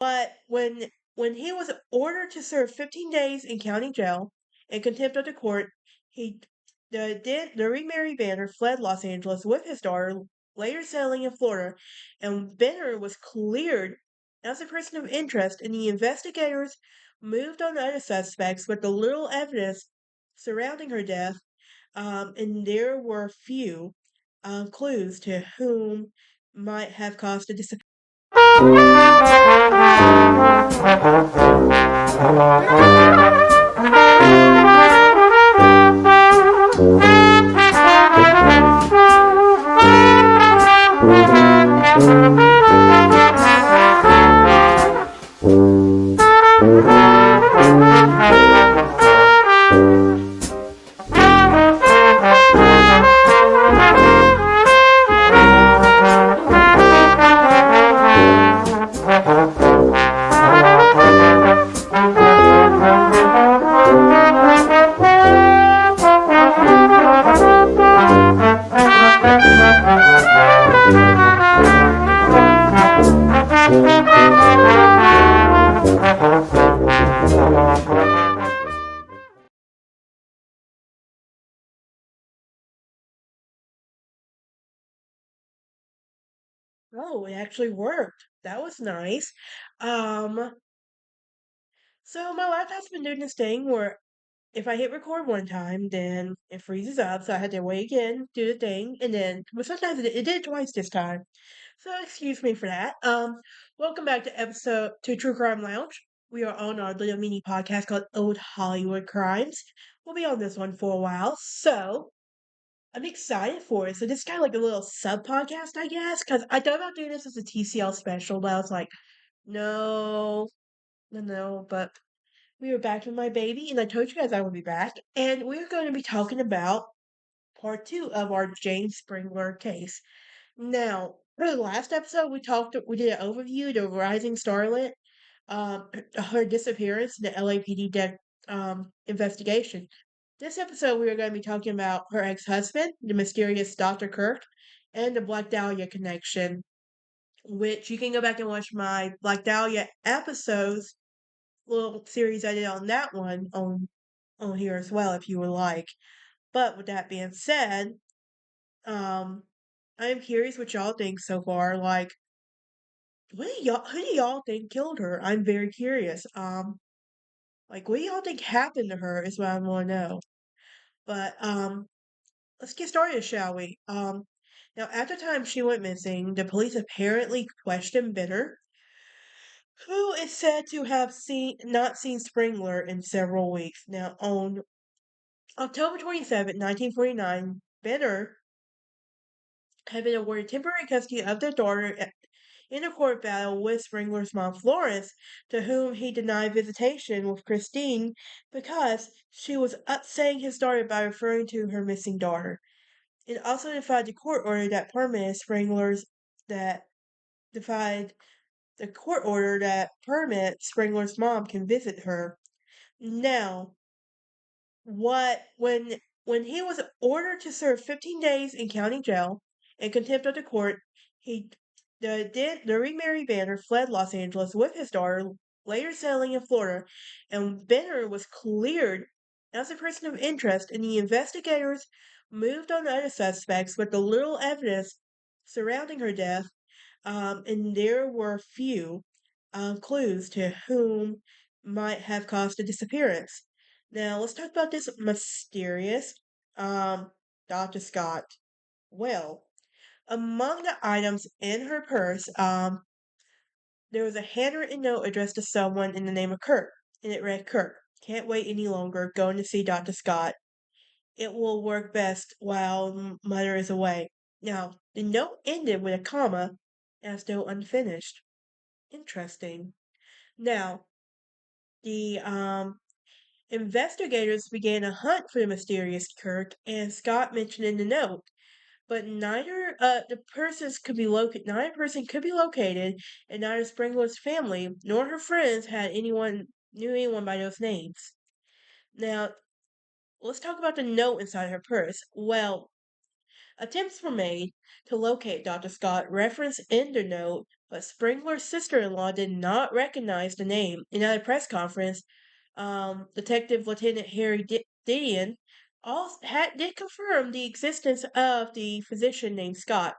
But when he was ordered to serve 15 days in county jail in contempt of the court, he the remarried Banner fled Los Angeles with his daughter, later settling in Florida, and Banner was cleared as a person of interest, and the investigators moved on other suspects with the little evidence surrounding her death, and there were few clues to whom might have caused the disappearance. Oh, it actually worked. That was nice. Um, so my laptop's been doing this thing where if I hit record one time, then it freezes up. So I had to wait again, do the thing, and then, but sometimes it did it twice this time. So excuse me for that. Welcome back to True Crime Lounge. We are on our little mini podcast called Old Hollywood Crimes. We'll be on this one for a while, so I'm excited for it. So this is kind of like a little sub podcast, I guess, because I thought about doing this as a TCL special, but I was like, no, no. But we were back with my baby, and I told you guys I would be back, and we're going to be talking about part two of our Jane Sprangler case. Now, for the last episode, we did an overview of the rising starlet, um, her disappearance, and the LAPD investigation. This episode, we are going to be talking about her ex-husband, the mysterious Dr. Kirk, and the Black Dahlia connection, which you can go back and watch my Black Dahlia episodes, little series I did on that one on here as well, if you would like. But with that being said, um, I am curious what y'all think so far. Like, who do y'all think killed her? I'm very curious. Like, what do y'all think happened to her is what I want to know. But let's get started, shall we? Now at the time she went missing, the police apparently questioned Bitter, who is said to have not seen Springler in several weeks. Now on October 27, 1949, Bitter had been awarded temporary custody of their daughter in a court battle with Springler's mom Florence, to whom he denied visitation with Christine because she was upsetting his daughter by referring to her missing daughter. It also defied the court order that defied the court order that permits Springler's mom can visit her. Now, what when he was ordered to serve 15 days in county jail in contempt of the court, he the remarried Banner fled Los Angeles with his daughter, later settling in Florida, and Banner was cleared as a person of interest, and the investigators moved on other suspects with the little evidence surrounding her death, and there were few clues to whom might have caused the disappearance. Now, let's talk about this mysterious um, Dr. Scott. Well, among the items in her purse, there was a handwritten note addressed to someone in the name of Kirk, and it read, Kirk, can't wait any longer, going to see Dr. Scott. It will work best while Mother is away. Now, the note ended with a comma, as though unfinished. Interesting. Now, the investigators began a hunt for the mysterious Kirk, and Scott mentioned in the note, but neither person could be located, and neither Springler's family nor her friends knew anyone by those names. Now, let's talk about the note inside her purse. Well, Attempts were made to locate Dr. Scott, referenced in the note, but Springler's sister-in-law did not recognize the name. In a press conference, Detective Lieutenant Harry Didion did confirm the existence of the physician named Scott,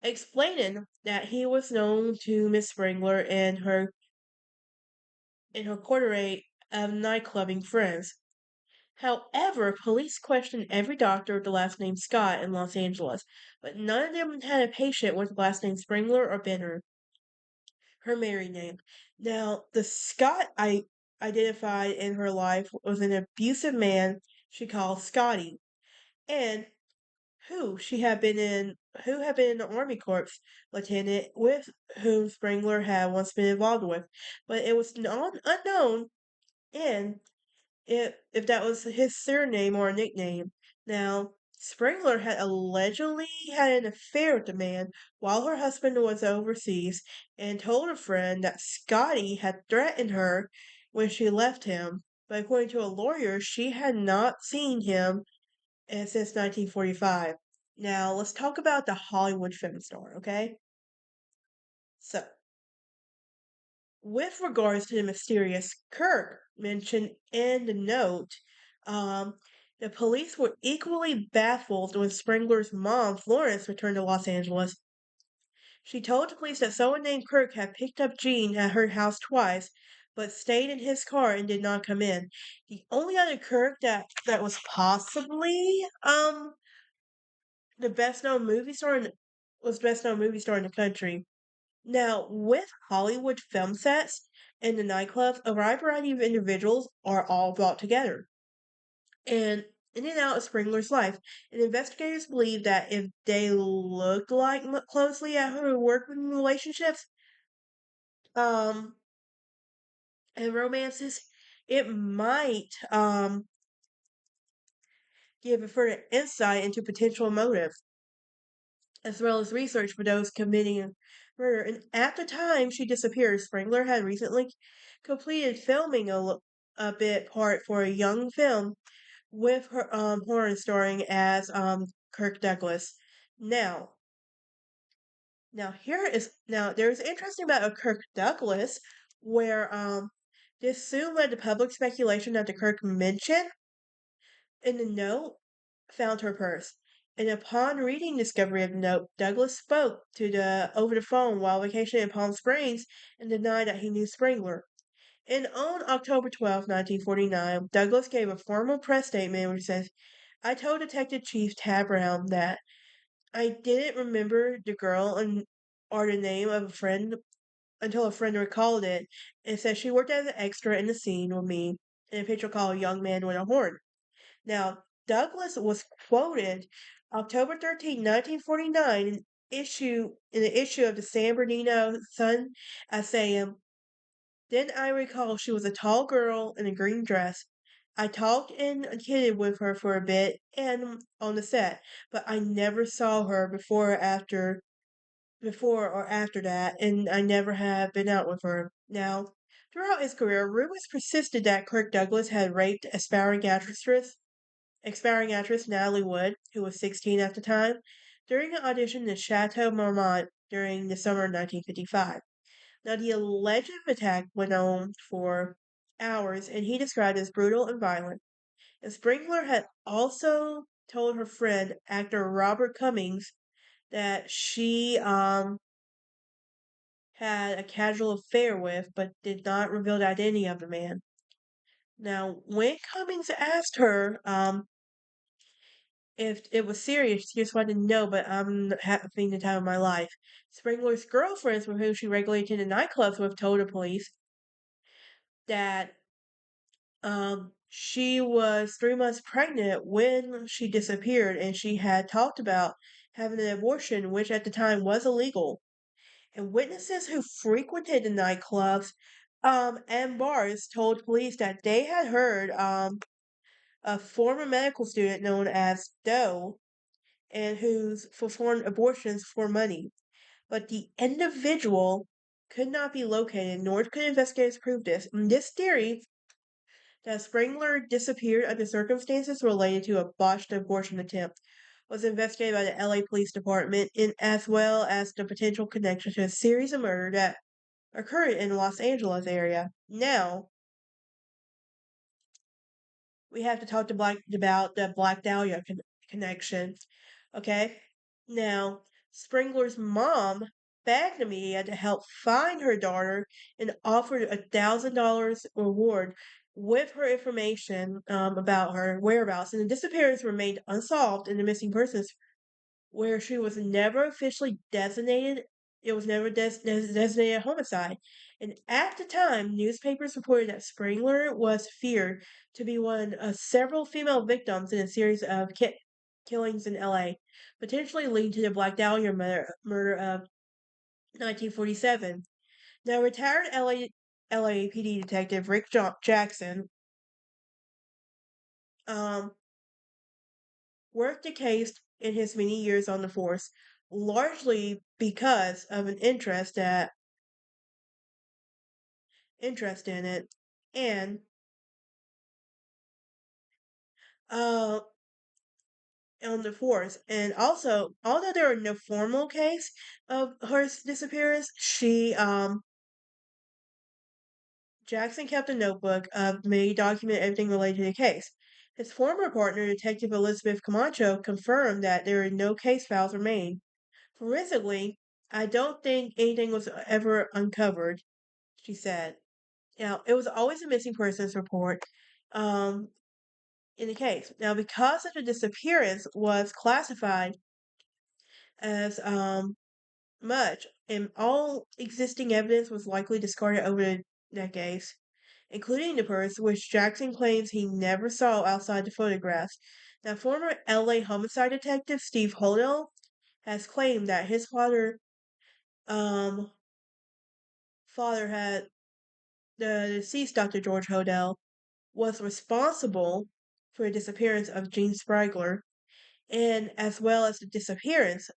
explaining that he was known to Miss Springler and her coterie of nightclubbing friends. However, police questioned every doctor with the last name Scott in Los Angeles, but none of them had a patient with the last name Springler or Benner, her married name. Now, the Scott I identified in her life was an abusive man she called Scotty, and who had been in the Army Corps lieutenant with whom Springler had once been involved with, but it was unknown and if that was his surname or a nickname. Now, Springler had allegedly had an affair with the man while her husband was overseas and told a friend that Scotty had threatened her when she left him. But according to a lawyer, she had not seen him since 1945. Now, let's talk about the Hollywood film star, okay? So, with regards to the mysterious Kirk mentioned in the note, um, the police were equally baffled when Springler's mom, Florence, returned to Los Angeles. She told the police that someone named Kirk had picked up Jean at her house twice, but stayed in his car and did not come in. The only other Kirk that was possibly the best known movie star in the country. Now, with Hollywood film sets and the nightclubs, a wide variety of individuals are all brought together. And in and out of Springler's life, and investigators believe that if they looked closely at her working relationships, um, and romances, it might give a further insight into potential motives, as well as research for those committing a murder. And at the time she disappeared, Sprangler had recently completed filming a bit part for a young film with her Horn starring as Kirk Douglas. Now, there's interesting about a Kirk Douglas where this soon led to public speculation that the Kirk mentioned in the note found her purse. And upon reading discovery of the note, Douglas spoke to the over the phone while vacationing in Palm Springs and denied that he knew Sprangler. And on October 12, 1949, Douglas gave a formal press statement which says, I told Detective Chief Tab Brown that I didn't remember the girl or the name of a friend until a friend recalled it and said she worked as an extra in the scene with me in a picture called Young Man with a Horn. Now, Douglas was quoted October 13, 1949, in the issue of the San Bernardino Sun as saying, then I recall she was a tall girl in a green dress. I talked and kidded with her for a bit and on the set, but I never saw her before or after that, and I never have been out with her. Now, throughout his career, rumors persisted that Kirk Douglas had raped expiring actress Natalie Wood, who was 16 at the time, during an audition in Chateau Marmont during the summer of 1955. Now, the alleged attack went on for hours, and he described as brutal and violent. And Springler had also told her friend, actor Robert Cummings, that she had a casual affair with, but did not reveal the identity of the man. Now, when Cummings asked her if it was serious, she just wanted to know, but I'm having the time of my life. Springler's girlfriends, with whom she regularly attended nightclubs with, told the police that she was 3 months pregnant when she disappeared, and she had talked about having an abortion, which at the time was illegal. And witnesses who frequented the nightclubs and bars told police that they had heard a former medical student known as Doe and who's performed abortions for money. But the individual could not be located, nor could investigators prove this. And this theory that Sprangler disappeared under circumstances related to a botched abortion attempt was investigated by the LA Police Department, as well as the potential connection to a series of murders that occurred in the Los Angeles area. Now, we have to talk to about the Black Dahlia connection. Okay? Now, Sprangler's mom begged the media to help find her daughter and offered $1,000 reward with her information about her whereabouts. And the disappearance remained unsolved in the missing persons where she was never officially designated. It was never designated a homicide. And at the time, newspapers reported that Sprangler was feared to be one of several female victims in a series of killings in LA, potentially leading to the Black Dahlia murder of 1947. Now, retired LAPD detective Rick Jackson um, worked the case in his many years on the force, largely because of an interest in it, and uh, on the force. And also, although there were no formal case of her disappearance, she Jackson kept a notebook of may document everything related to the case. His former partner, Detective Elizabeth Camacho, confirmed that there were no case files remained. Forensically, I don't think anything was ever uncovered, she said. Now, it was always a missing persons report um, in the case. Now, because of the disappearance was classified as much, and all existing evidence was likely discarded over the decades, including the purse, which Jackson claims he never saw outside the photographs. Now, former LA homicide detective Steve Hodel has claimed that his um, father had the deceased Dr. George Hodel was responsible for the disappearance of Jean Sprangler and as well as the disappearance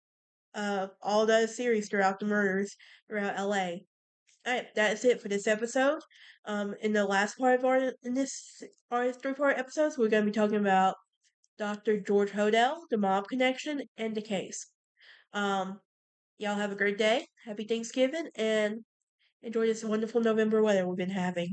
of all the series throughout the murders throughout LA. Alright, that's it for this episode. In the last part of our 3-part episodes, we're gonna be talking about Dr. George Hodel, the mob connection, and the case. Um, y'all have a great day, happy Thanksgiving, and enjoy this wonderful November weather we've been having.